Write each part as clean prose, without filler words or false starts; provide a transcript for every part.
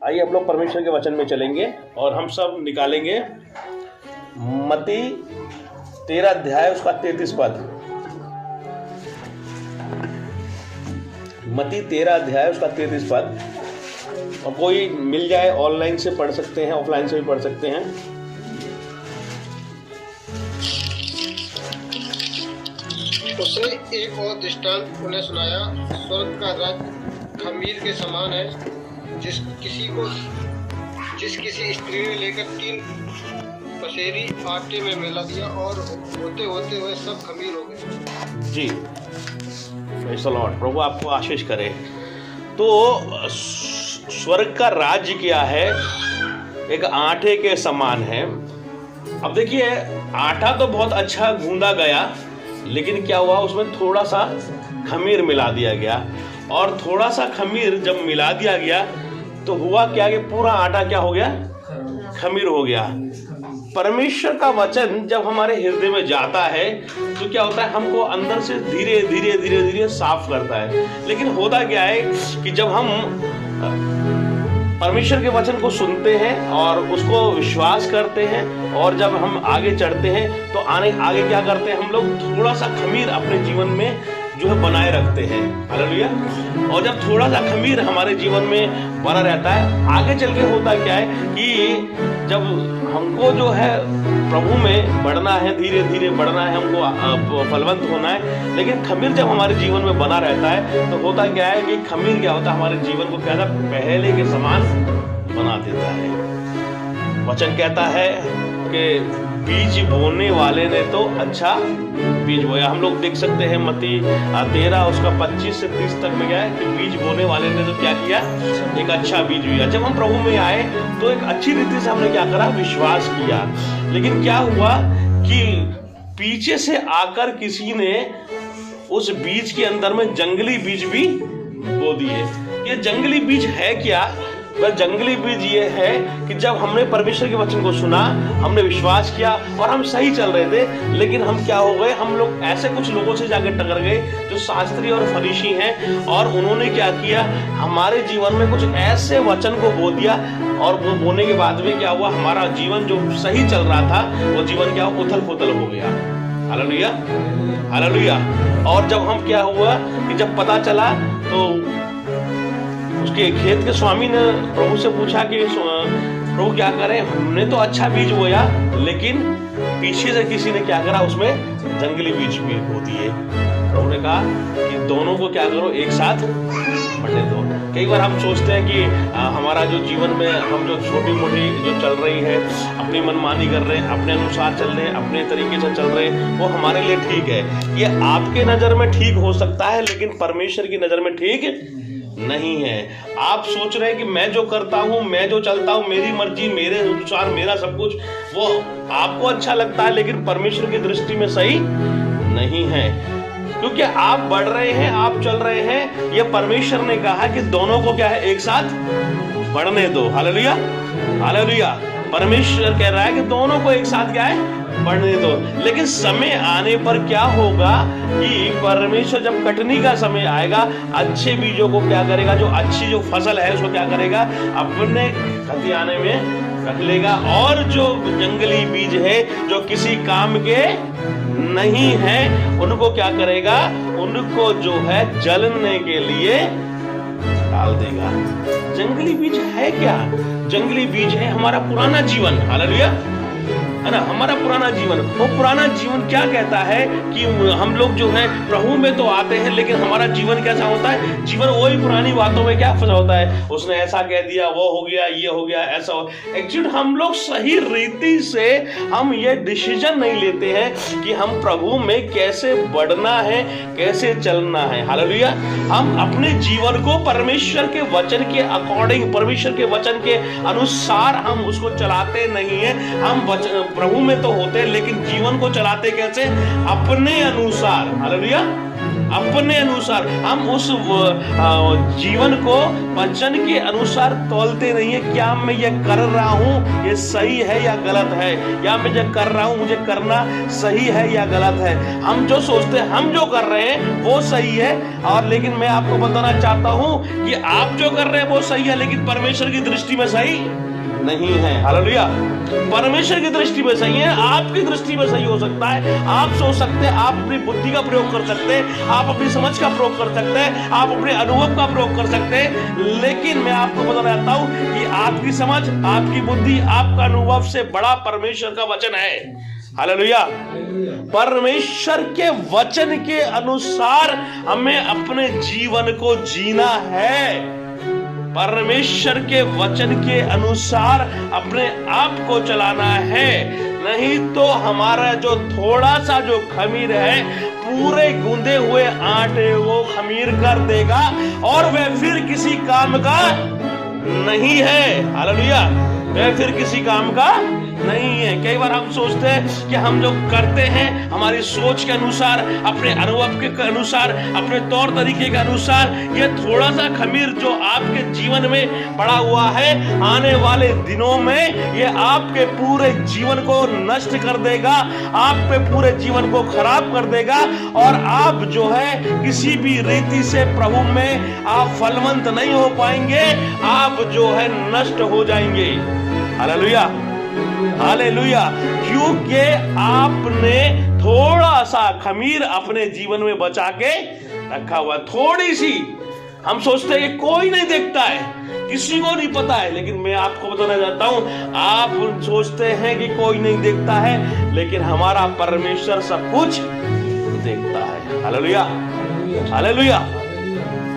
आइए हम लोग परमेश्वर के वचन में चलेंगे और हम सब निकालेंगे मत्ती 13 अध्याय उसका 33 पद। मत्ती 13 अध्याय उसका 33 पद। और कोई मिल जाए ऑनलाइन से पढ़ सकते हैं, ऑफलाइन से भी पढ़ सकते हैं। उसने एक और दृष्टांत उन्हें सुनाया, स्वर्ग का राज्य खमीर के समान है, जिस किसी स्त्री ने लेकर 3 पसेरी आटे में मिला दिया और होते होते वह सब खमीर हो गए। जी प्रेज़ द लॉर्ड। प्रभु आपको आशीष करे। तो स्वर्ग का राज्य क्या है? एक आटे के समान है। अब देखिए, आटा तो बहुत अच्छा गूंदा गया, लेकिन क्या हुआ, उसमें थोड़ा सा खमीर मिला दिया गया। और थोड़ा सा खमीर जब मिला दिया गया तो हुआ क्या कि पूरा आटा क्या हो गया? खमीर हो गया। परमेश्वर का वचन जब हमारे हृदय में जाता है तो क्या होता है, हमको अंदर से धीरे धीरे साफ करता है। लेकिन होता क्या है कि जब हम परमेश्वर के वचन को सुनते हैं और उसको विश्वास करते हैं और जब हम आगे चढ़ते हैं तो आगे क्या करते हैं, हम लोग थोड़ा सा खमीर अपने जीवन में जो है बनाए रखते हैं। हालेलुया। और जब थोड़ा सा खमीर हमारे जीवन में बना रहता है, आगे चल के होता क्या है कि जब हमको जो है प्रभु में बढ़ना है, धीरे धीरे बढ़ना है, हमको फलवंत होना है, लेकिन खमीर जब हमारे जीवन में बना रहता है तो होता क्या है कि खमीर क्या होता है, हमारे जीवन को क्या होता है, पहले के समान बना देता है। वचन कहता है कि बीज बोने वाले ने तो अच्छा बीज बोया। हम लोग देख सकते हैं मत्ती 13 उसका 25 से 30 तक में क्या है कि बीज बोने वाले ने तो क्या किया, एक अच्छा बीज बोया। जब हम प्रभु में आए तो एक अच्छी रीति से हमने क्या करा, विश्वास किया। लेकिन क्या हुआ कि पीछे से आकर किसी ने उस बीज के अंदर में जंगली बीज भी बो दिए। ये जंगली बीज है क्या? वह जंगली बीज ये है कि जब हमने परमेश्वर के वचन को सुना, हमने विश्वास किया और हम सही चल रहे थे, लेकिन हम क्या हो गए, हम लोग ऐसे कुछ लोगों से जाकर टकर गए जो शास्त्री और फरीसी हैं, और उन्होंने क्या किया, हमारे जीवन में कुछ ऐसे वचन को बो दिया। और वो बोने के बाद में क्या हुआ, हमारा जीवन जो सही चल रहा था वो जीवन क्या उथल पुथल हो गया। Hallelujah, hallelujah. और जब हम क्या हुआ कि जब पता चला तो उसके खेत के स्वामी ने प्रभु से पूछा कि प्रभु क्या करें, हमने तो अच्छा बीज बोया, लेकिन पीछे से किसी ने क्या करा, उसमें जंगली बीज भी बो दिए। प्रभु ने कहा कि दोनों को क्या करो, एक साथ बढ़ने दो। कई बार हम सोचते हैं कि हमारा जो जीवन में हम जो छोटी मोटी जो चल रही है, अपनी मनमानी कर रहे हैं, अपने अनुसार चल रहे हैं, अपने तरीके से चल रहे हैं, वो हमारे लिए ठीक है। ये आपके नज़र में ठीक हो सकता है, लेकिन परमेश्वर की नज़र में ठीक नहीं है। आप सोच रहे हैं कि मैं जो करता हूँ, मैं जो चलता हूँ, मेरी मर्जी, मेरे अनुसार, मेरा सब कुछ, वो आपको अच्छा लगता है, लेकिन परमेश्वर की दृष्टि में सही नहीं है। क्योंकि आप बढ़ रहे हैं, आप चल रहे हैं। ये परमेश्वर ने कहा कि दोनों को क्या है, एक साथ बढ़ने दो। Hallelujah, hallelujah. परमेश्वर कह रहा है कि दोनों को एक साथ क्या है, बढ़ने दो। लेकिन समय आने पर क्या होगा कि परमेश्वर जब कटनी का समय आएगा, अच्छे बीजों को क्या करेगा, जो अच्छी जो फसल है उसको क्या करेगा, अपने खतियाने में रख लेगा। और जो जंगली बीज है, जो किसी काम के नहीं है, उनको क्या करेगा, उनको जो है जलने के लिए डाल देगा। जंगली बीज है क्या? जंगली बीज है हमारा पुराना जीवन। हालेलुया, है ना, हमारा पुराना जीवन। वो पुराना जीवन क्या कहता है कि हम लोग जो है प्रभु में तो आते हैं, लेकिन हमारा जीवन कैसा होता है, जीवन वही पुरानी बातों में क्या फंसा होता है। उसने ऐसा कह दिया, वो हो गया, ये हो गया, ऐसा हो। एक्चुअली हम लोग सही रीति से हम ये डिसीजन नहीं लेते हैं कि हम प्रभु में कैसे बढ़ना है, कैसे चलना है। हालेलुया। हम अपने जीवन को परमेश्वर के वचन के अकॉर्डिंग, परमेश्वर के वचन के अनुसार हम उसको चलाते नहीं है। हम प्रभु में तो होते हैं, लेकिन जीवन को चलाते कैसे, अपने अनुसार। हालेलुया, अपने अनुसार, हम उस जीवन को वचन के अनुसार तौलते नहीं है। क्या मैं ये कर रहा हूँ ये सही है या गलत है, या मैं जो कर रहा हूँ मुझे करना सही है या गलत है। हम जो सोचते हैं हम जो कर रहे हैं वो सही है, और लेकिन मैं आपको बताना चाहता हूँ कि आप जो कर रहे हैं वो सही है, लेकिन परमेश्वर की दृष्टि में सही नहीं है। हालेलुया। परमेश्वर की दृष्टि में सही है, आपकी दृष्टि में सही हो सकता है। आप सोच सकते हैं, आप अपनी बुद्धि का प्रयोग कर सकते हैं, आप अपनी समझ का प्रयोग कर सकते हैं, आप अपने अनुभव का प्रयोग कर सकते हैं, लेकिन मैं आपको बताना चाहता हूं कि आपकी समझ, आपकी बुद्धि, आपका अनुभव से बड़ा परमेश्वर का वचन है। हालेलुया। परमेश्वर के वचन के अनुसार हमें अपने जीवन को जीना है। परमेश्वर के वचन के अनुसार अपने आप को चलाना है, नहीं तो हमारा जो थोड़ा सा जो खमीर है पूरे गूंदे हुए आटे को खमीर कर देगा और वह फिर किसी काम का नहीं है। हालेलुया। वह फिर किसी काम का नहीं है। कई बार हम सोचते हैं कि हम जो करते हैं हमारी सोच के अनुसार, अपने अनुभव के अनुसार, अपने तौर तरीके के अनुसार, ये थोड़ा सा खमीर जो आपके जीवन में पड़ा हुआ है, आने वाले दिनों में ये आपके पूरे जीवन को नष्ट कर देगा, आपके पूरे जीवन को खराब कर देगा, और आप जो है किसी भी रीति से प्रभु में आप फलवंत नहीं हो पाएंगे, आप जो है नष्ट हो जाएंगे। हालेलुया। हालेलुया। क्योंकि आपने थोड़ा सा खमीर अपने जीवन में बचा के रखा हुआ, थोड़ी सी। हम सोचते हैं कि कोई नहीं देखता है, किसी को नहीं पता है, लेकिन मैं आपको बताना चाहता हूं, आप सोचते हैं कि कोई नहीं देखता है, लेकिन हमारा परमेश्वर सब कुछ देखता है। हालेलुया। हालेलुया।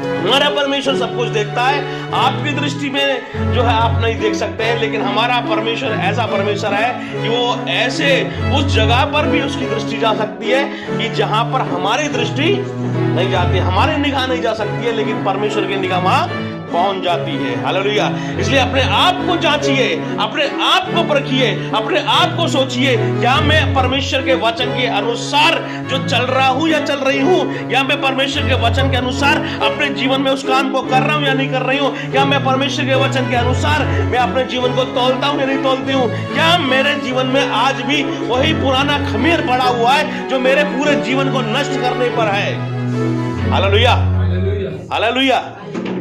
हमारा परमेश्वर सब कुछ देखता है। आपकी दृष्टि में जो है आप नहीं देख सकते हैं, लेकिन हमारा परमेश्वर ऐसा परमेश्वर है कि वो ऐसे उस जगह पर भी उसकी दृष्टि जा सकती है कि जहां पर हमारी दृष्टि नहीं जाती, हमारी निगाह नहीं जा सकती है, लेकिन परमेश्वर की निगाह वहां पहुंच जाती है। हालेलुया। इसलिए अपने आप को जांचिए, अपने आप को परखिए, अपने आप को सोचिए, क्या मैं परमेश्वर के वचन के अनुसार जो चल रहा हूं या चल रही हूं, या मैं परमेश्वर के वचन के अनुसार अपने जीवन में उस काम को कर रहा हूं या नहीं कर रही हूं, क्या मैं परमेश्वर के वचन के अनुसार मैं अपने जीवन को तौलता हूं या नहीं तौलती हूं, क्या मेरे जीवन में आज भी वही पुराना खमीर पड़ा हुआ है जो मेरे पूरे जीवन को नष्ट करने पर है। हालेलुया। हालेलुया।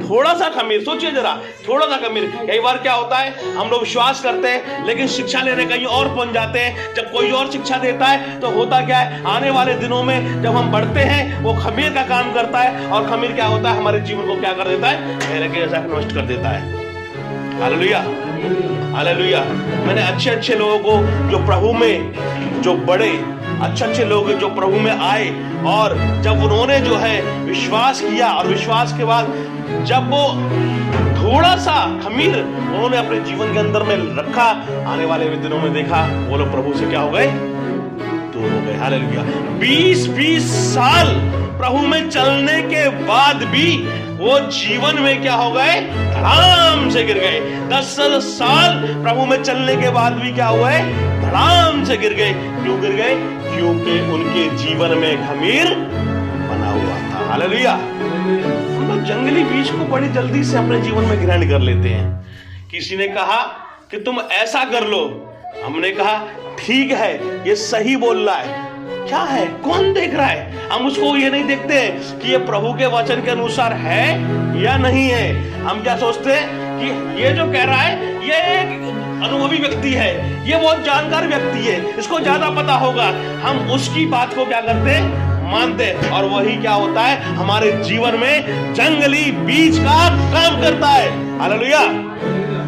थोड़ा सा खमीर, सोचिए जरा, थोड़ा सा खमीर। कई बार क्या होता है, हम लोग विश्वास करते हैं लेकिन शिक्षा लेने कहीं और पहुंच जाते हैं। जब कोई और शिक्षा देता है तो होता क्या है, आने वाले दिनों में जब हम बढ़ते हैं वो खमीर का काम करता है, और खमीर क्या होता है, हमारे जीवन को क्या कर देता है, पहले के जैसा नष्ट कर देता है। हालेलुया। हालेलुया। मैंने अच्छे लोगों को जो प्रभु में, जो बड़े अच्छे लोग जो प्रभु में आए, और जब उन्होंने जो है विश्वास किया, और विश्वास के बाद जब वो थोड़ा सा खमीर उन्होंने अपने जीवन के अंदर में रखा, आने वाले दिनों में देखा वो लोग प्रभु से क्या हो गए, दूर हो गए। हालेलुया। 20-20 साल प्रभु में चलने के बाद भी वो जीवन में क्या हो गए, धड़ाम से गिर गए। 10 साल प्रभु में चलने के बाद भी क्या हुए, धड़ाम से गिर गए। क्यों गिर गए? क्योंकि उनके जीवन में खमीर बना हुआ था। हालेलुया। हम लोग जंगली बीज को बड़ी जल्दी से अपने जीवन में ग्रहण कर लेते हैं। किसी ने कहा कि तुम ऐसा कर लो, हमने कहा ठीक है, ये सही बोल रहा है। क्या है, कौन देख रहा है? हम उसको ये नहीं देखते कि ये प्रभु के वचन के अनुसार है या नहीं है। हम क्या सोचते हैं कि ये जो कह रहा है ये एक अनुभवी व्यक्ति है, ये बहुत जानकार व्यक्ति है, इसको ज्यादा पता होगा। हम उसकी बात को क्या करते हैं, मानते, और वही क्या होता है, हमारे जीवन में जंगली बीज का काम करता है। हालेलुया।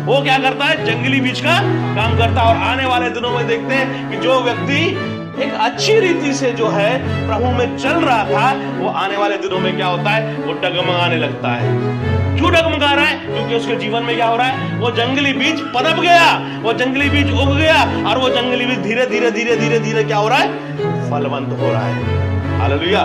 वो क्या करता है, जंगली बीज का काम करता है। और आने वाले दिनों में देखते हैं कि जो व्यक्ति एक अच्छी रीति से जो है प्रभु में चल रहा था, वो आने वाले दिनों में क्या होता है, वो डगमगाने लगता है। क्यों डगमगा रहा है? क्योंकि उसके जीवन में क्या हो रहा है, वो जंगली बीज पनप गया, वो जंगली बीज उग गया, और वो जंगली बीज धीरे धीरे क्या हो रहा है, फलवंत हो रहा है। हालेलुया।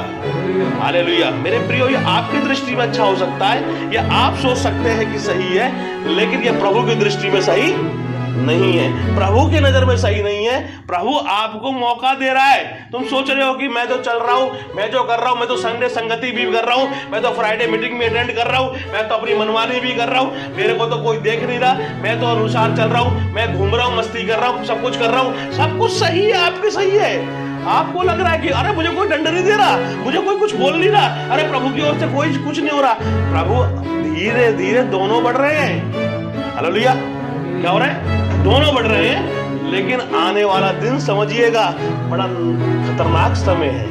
हालेलुया। मेरे प्रियो, ये आपकी दृष्टि में अच्छा हो सकता है, ये आप सोच सकते हैं कि सही है, लेकिन ये प्रभु की दृष्टि में सही नहीं है, प्रभु की नजर में सही नहीं है। प्रभु आपको मौका दे रहा है। तुम सोच रहे हो कि मैं तो चल रहा हूं, मैं जो कर रहा हूं, मैं तो संडे संगति भी कर रहा हूं, मैं तो फ्राइडे मीटिंग में अटेंड कर रहा हूं, मैं तो अपनी मनमानी भी कर रहा हूं, मेरे को तो कोई देख नहीं रहा, मैं तो अनुसार चल रहा हूं, मैं घूम रहा हूं, मस्ती कर रहा हूं, सब कुछ कर रहा हूं, सब कुछ सही है, आपके सही है। आपको लग रहा है कि अरे मुझे कोई दंड नहीं दे रहा, मुझे कोई कुछ बोल नहीं रहा, अरे प्रभु की ओर से कोई कुछ नहीं हो रहा। प्रभु धीरे धीरे दोनों बढ़ रहे हैं। हालेलुया। क्या हो रहा है? दोनों बढ़ रहे हैं। लेकिन आने वाला दिन समझिएगा बड़ा खतरनाक समय है।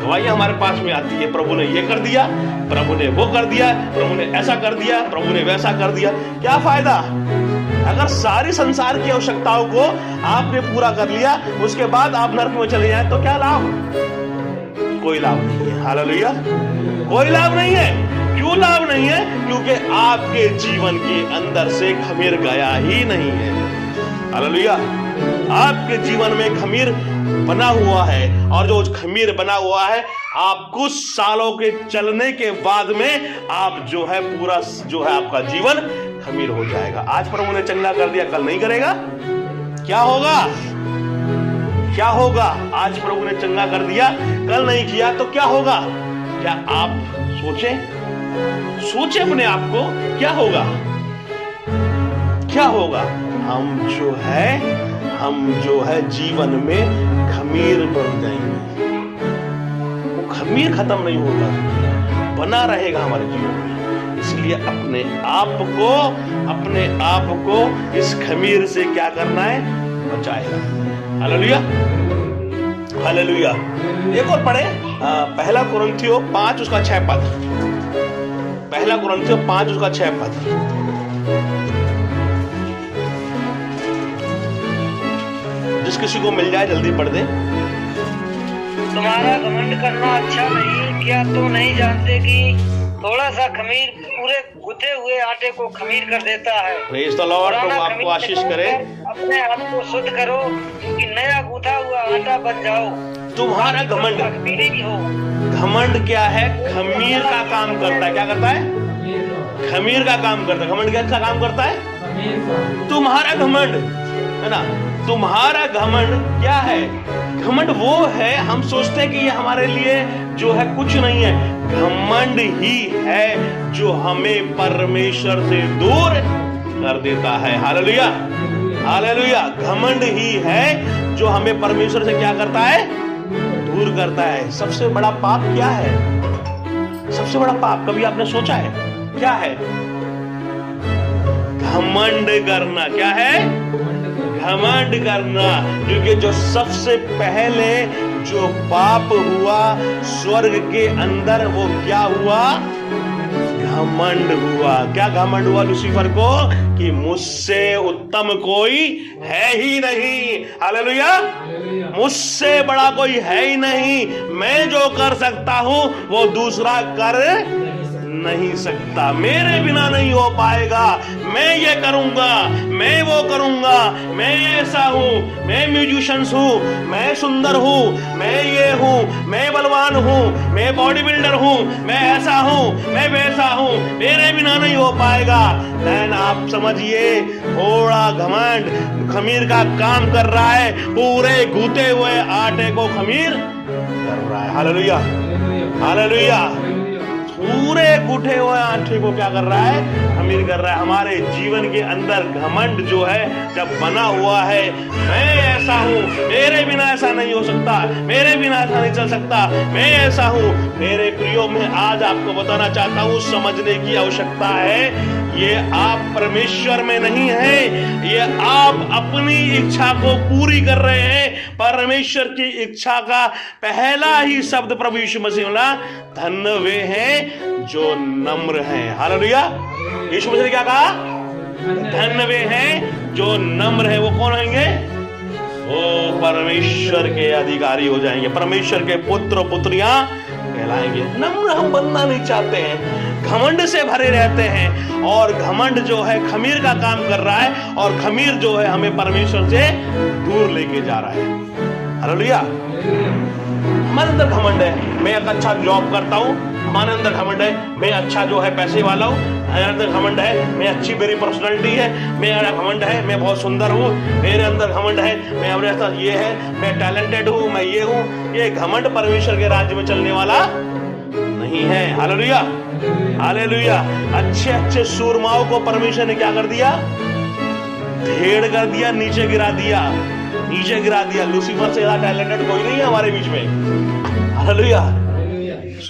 गवाहियां हमारे पास में आती है, प्रभु ने ये कर दिया, प्रभु ने वो कर दिया, प्रभु ने ऐसा कर दिया, प्रभु ने वैसा कर दिया। क्या फायदा? अगर सारी संसार की आवश्यकताओं को आपने पूरा कर लिया, उसके बाद आप नरक में चले जाए तो क्या लाभ? कोई लाभ नहीं है। हालेलुया। कोई लाभ नहीं है। क्यों लाभ नहीं है? क्योंकि आपके जीवन के अंदर से खमीर गया ही नहीं है। हालेलुया। आपके जीवन में खमीर बना हुआ है, और जो खमीर बना हुआ है, आप कुछ सालों के चलने के बाद में आप जो है पूरा जो है आपका जीवन खमीर हो जाएगा। आज प्रभु ने चंगा कर दिया, कल नहीं करेगा। क्या होगा? क्या होगा? आज प्रभु ने चंगा कर दिया, कल नहीं किया तो क्या होगा? क्या आप सोचे अपने आप को, क्या होगा? क्या होगा? हम जो है जीवन में खमीर बन जाएंगे। वो खमीर खत्म नहीं होगा, बना रहेगा हमारे जीवन में। इसलिए अपने आप को इस खमीर से क्या करना है? बचाएगा। हालेलुया। हालेलुया। एक और पढ़े, पहला कुरिन्थियों 5 उसका 6 पद। पहला कुरिन्थियों 5 उसका 6 पद। जिस किसी को मिल जाए जल्दी पढ़ दे। तुम्हारा घमंड करना अच्छा नहीं, क्या तुम नहीं जानते कि थोड़ा सा खमीर पूरे गुथे हुए आटे को खमीर कर देता है। Praise the Lord. प्रभु आपको आशीष करे। अपने आप को शुद्ध करो कि नया गूथा हुआ आटा बन जाओ। तुम्हारा घमंड, घमंड क्या है? खमीर का काम करता है। क्या करता है? खमीर का काम करता है। घमंड क्या काम करता है? तुम्हारा घमंड है ना। तुम्हारा घमंड क्या है? घमंड वो है, हम सोचते हैं कि ये हमारे लिए जो है कुछ नहीं है। घमंड ही है जो हमें परमेश्वर से दूर कर देता है। हालेलुया। हालेलुया। घमंड ही है जो हमें परमेश्वर से क्या करता है? दूर करता है। सबसे बड़ा पाप क्या है? सबसे बड़ा पाप कभी आपने सोचा है क्या है? घमंड करना। क्या है? घमंड करना। क्योंकि जो सबसे पहले जो पाप हुआ स्वर्ग के अंदर, वो क्या हुआ? घमंड हुआ। क्या घमंड हुआ लूसीफर को? कि मुझसे उत्तम कोई है ही नहीं। हालेलुया। मुझसे बड़ा कोई है ही नहीं। मैं जो कर सकता हूं वो दूसरा कर नहीं सकता। मेरे बिना नहीं हो पाएगा। मैं ये करूंगा, मैं वो करूंगा, मैं ऐसा हूं, मैं म्यूजिशियन हूं, मैं सुंदर हूं, मैं ये हूं, मैं बलवान हूं, मैं बॉडी बिल्डर हूं, मैं ऐसा हूं, मैं वैसा हूं, मेरे बिना नहीं हो पाएगा। लेकिन आप समझिए, थोड़ा घमंड खमीर का काम कर रहा है, पूरे गूथे हुए आटे को खमीर कर रहा है। हालेलुया। हालेलुया। पूरे गुठे हुए आटे को क्या कर रहा है? खमीर कर रहा है। हमारे जीवन के अंदर घमंड जो है जब बना हुआ है, मैं ऐसा हूं, मेरे बिना ऐसा नहीं हो सकता, मेरे बिना ऐसा नहीं चल सकता, मैं ऐसा हूं। मेरे प्रियो, में आज आपको बताना चाहता हूं, समझने की आवश्यकता है, ये आप परमेश्वर में नहीं है, ये आप अपनी इच्छा को पूरी कर रहे हैं। परमेश्वर की इच्छा का पहला ही शब्द प्रभु यीशु मसीह बोला, धन्य वे हैं जो नम्र हैं। हालेलुया। यीशु मसीह ने क्या कहा? धन्य वे हैं जो नम्र हैं। वो कौन होंगे? वो परमेश्वर के अधिकारी हो जाएंगे, परमेश्वर के पुत्र पुत्रियां कहलाएंगे। नम्र हम बनना नहीं चाहते हैं, घमंड से भरे रहते हैं, और घमंड जो है खमीर का काम कर रहा है, और खमीर जो है हमें परमेश्वर से दूर लेके जा रहा है। हालेलुया। हमारे अंदर घमंड है। मैं एक अच्छा जॉब करता हूं, हमारे अंदर घमंड है मैं अच्छा जो है पैसे वाला हूँ, मेरे अंदर घमंड है मैं अच्छी मेरी पर्सनालिटी है, मेरा घमंड है मैं बहुत सुंदर हूँ, मेरे अंदर घमंड है मैं अपने साथ ये है मैं टैलेंटेड हूँ, मैं ये हूँ। ये घमंड परमेश्वर के राज्य में चलने वाला नहीं है। Hallelujah, hallelujah. अच्छे अच्छे सूरमाओं को परमेश्वर ने क्या कर दिया? ढेर कर दिया, नीचे गिरा दिया, नीचे गिरा दिया। लूसीफर से ज्यादा टैलेंटेड कोई नहीं है हमारे बीच में। हालेलुया।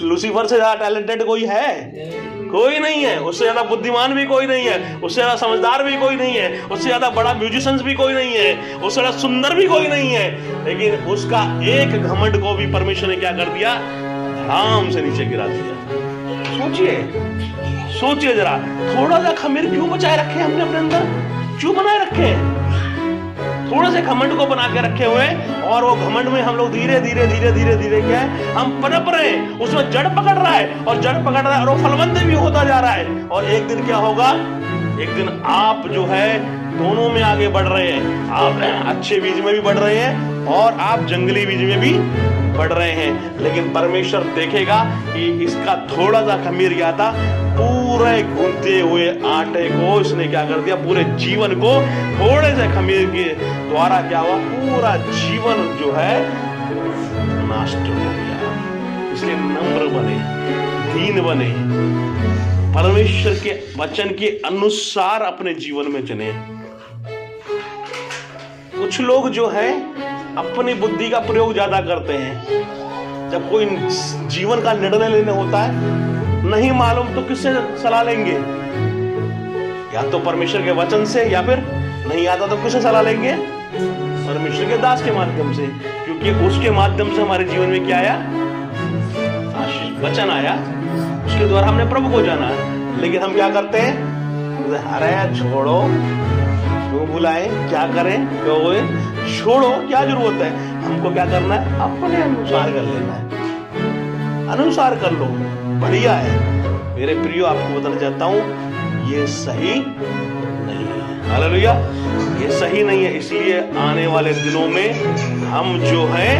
लूसीफर से ज्यादा टैलेंटेड कोई है? कोई नहीं है। उससे ज्यादा बुद्धिमान भी कोई नहीं है, उससे ज्यादा समझदार भी कोई नहीं है, उससे ज्यादा बड़ा म्यूजिशियन भी कोई नहीं है, उससे ज्यादा सुंदर भी कोई नहीं है। लेकिन उसका एक घमंड को भी परमेश्वर ने क्या कर दिया? धड़ाम से नीचे गिरा दिया। सोचिए, सोचिए जरा, थोड़ा सा खमीर क्यों बचाए रखे हमने अपने अंदर? क्यों बनाए रखे? थोड़े से घमंड को बना के रखे हुए, और वो घमंड में हम लोग धीरे धीरे धीरे धीरे धीरे क्या है, हम पनप रहे हैं, उसमें जड़ पकड़ रहा है और जड़ पकड़ रहा है और वो फलवंत भी होता जा रहा है। और एक दिन क्या होगा? एक दिन आप जो है दोनों में आगे बढ़ रहे हैं। आप अच्छे बीज में भी बढ़ रहे हैं और आप जंगली बीज में भी बढ़ रहे हैं। लेकिन परमेश्वर देखेगा कि इसका थोड़ा सा खमीर गया था, पूरे गूंथे हुए आटे को इसने क्या कर दिया? पूरे जीवन को थोड़े से खमीर के द्वारा क्या हुआ? पूरा जीवन जो है नष्ट हो गया। इसलिए नम्र बने, दीन बने, परमेश्वर के वचन के अनुसार अपने जीवन में चले। कुछ लोग जो है अपनी बुद्धि का प्रयोग ज्यादा करते हैं। जब कोई जीवन का निर्णय लेना होता है, नहीं मालूम तो किससे सलाह लेंगे? या तो परमेश्वर के वचन से, या फिर नहीं आता तो किससे सलाह लेंगे? परमेश्वर के दास के माध्यम से, क्योंकि उसके माध्यम से हमारे जीवन में क्या आया? आशीष, वचन आया, उसके द्वारा हमने प्रभु को जाना। लेकिन हम क्या करते हैं? अरे छोड़ो, क्यों बुलाए, क्या करें, क्यों हुए, छोड़ो, क्या जरूरत है? हमको क्या करना है? अपने अनुसार कर लेना है, अनुसार कर लो, बढ़िया है। मेरे प्रियो, आपको बताना चाहता हूं ये सही नहीं है। हालेलुया, ये सही नहीं है। इसलिए आने वाले दिनों में हम जो है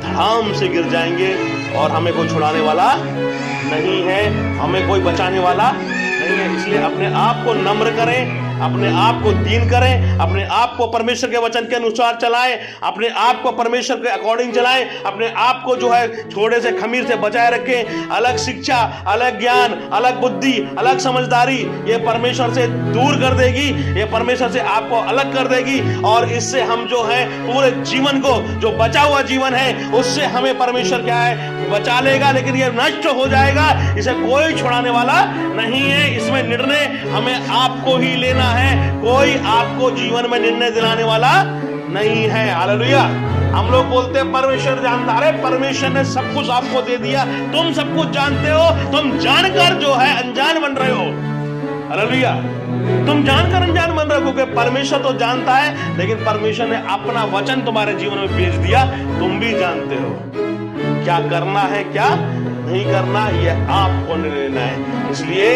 धड़ाम से गिर जाएंगे और हमें कोई छुड़ाने वाला नहीं है, हमें कोई बचाने वाला नहीं है। इसलिए अपने आप को नम्र करें, अपने आप को दीन करें, अपने आप को परमेश्वर के वचन के अनुसार चलाएं, अपने आप को परमेश्वर के अकॉर्डिंग चलाएं, अपने आप को जो है थोड़े से खमीर से बचाए रखें। अलग शिक्षा, अलग ज्ञान, अलग बुद्धि, अलग समझदारी ये परमेश्वर से दूर कर देगी, ये परमेश्वर से आपको अलग कर देगी। और इससे हम जो है पूरे जीवन को, जो बचा हुआ जीवन है, उससे हमें परमेश्वर क्या है? बचा लेगा। लेकिन ये नष्ट हो जाएगा, इसे कोई छुड़ाने वाला नहीं है। इसमें निर्णय हमें आपको ही लेना है, कोई आपको जीवन में निर्णय दिलाने वाला नहीं है। हालेलुया। हम लोग बोलते हैं परमेश्वर जानता, अरे परमेश्वर ने सब कुछ आपको दे दिया, तुम सब कुछ जानते हो, तुम जानकर जो है अनजान बन रहे हो। हालेलुया, तुम जानकर अनजान बन रहे हो, क्योंकि परमेश्वर तो जानता है, लेकिन परमेश्वर ने अपना वचन तुम्हारे जीवन में भेज दिया, तुम भी जानते हो क्या करना है, क्या नहीं करना, यह आपको निर्णय लेना है। इसलिए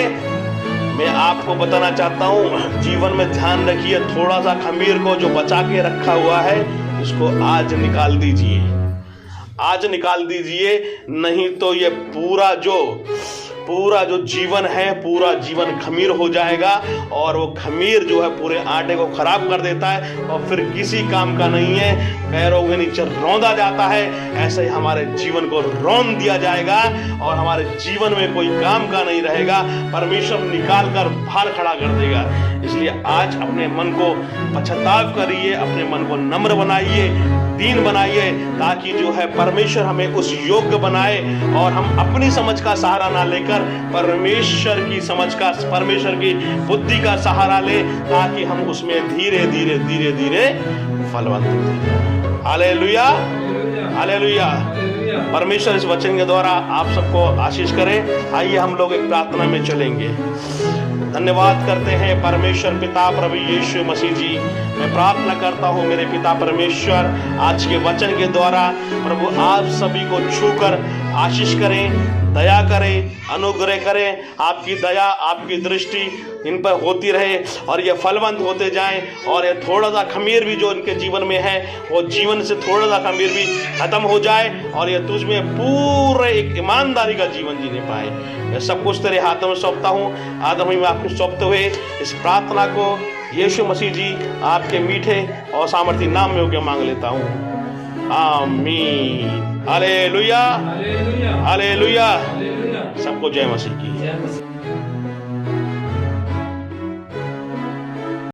मैं आपको बताना चाहता हूं, जीवन में ध्यान रखिए, थोड़ा सा खमीर को जो बचा के रखा हुआ है, इसको आज निकाल दीजिए, आज निकाल दीजिए। नहीं तो ये पूरा जो जीवन है, पूरा जीवन खमीर हो जाएगा, और वो खमीर जो है पूरे आटे को खराब कर देता है और फिर किसी काम का नहीं है। पैरों के नीचे रौंदा जाता है, ऐसे ही हमारे जीवन को रौंद दिया जाएगा और हमारे जीवन में कोई काम का नहीं रहेगा। परमेश्वर निकाल कर बाहर खड़ा कर देगा। इसलिए आज अपने मन को पश्चाताप करिए, अपने मन को नम्र बनाइए, दीन बनाइए, ताकि जो है परमेश्वर हमें उस योग्य बनाए और हम अपनी समझ का सहारा ना लेकर परमेश्वर की समझ का, परमेश्वर की बुद्धि का सहारा ले, ताकि हम उसमें धीरे धीरे धीरे धीरे फलवंत होते जाएं। Hallelujah, hallelujah. परमेश्वर इस वचन के द्वारा आप सबको आशीष करे। आइए हम लोग एक प्रार्थना में चलेंगे। धन्यवाद करते हैं परमेश्वर पिता प्रभु यीशु मसीह जी। मैं प्रार्थना करता हूँ मेरे पिता परमेश्वर, आज के वचन के द्वारा प्रभु आप सभी को छूकर आशीष करें, दया करें, अनुग्रह करें, आपकी दया, आपकी दृष्टि इन पर होती रहे और ये फलवंत होते जाएं और ये थोड़ा सा खमीर भी जो इनके जीवन में है वो जीवन से थोड़ा सा खमीर भी खत्म हो जाए और ये तुझ में पूरे एक ईमानदारी का जीवन जीने पाए। मैं सब कुछ तेरे हाथों में सौंपता हूँ। आदम में आपको सौंपते हुए इस प्रार्थना को यीशु मसीह जी आपके मीठे और सामर्थी नाम में होकर मांग लेता हूँ। आमीन। Hallelujah, hallelujah. सबको जय मसीह की।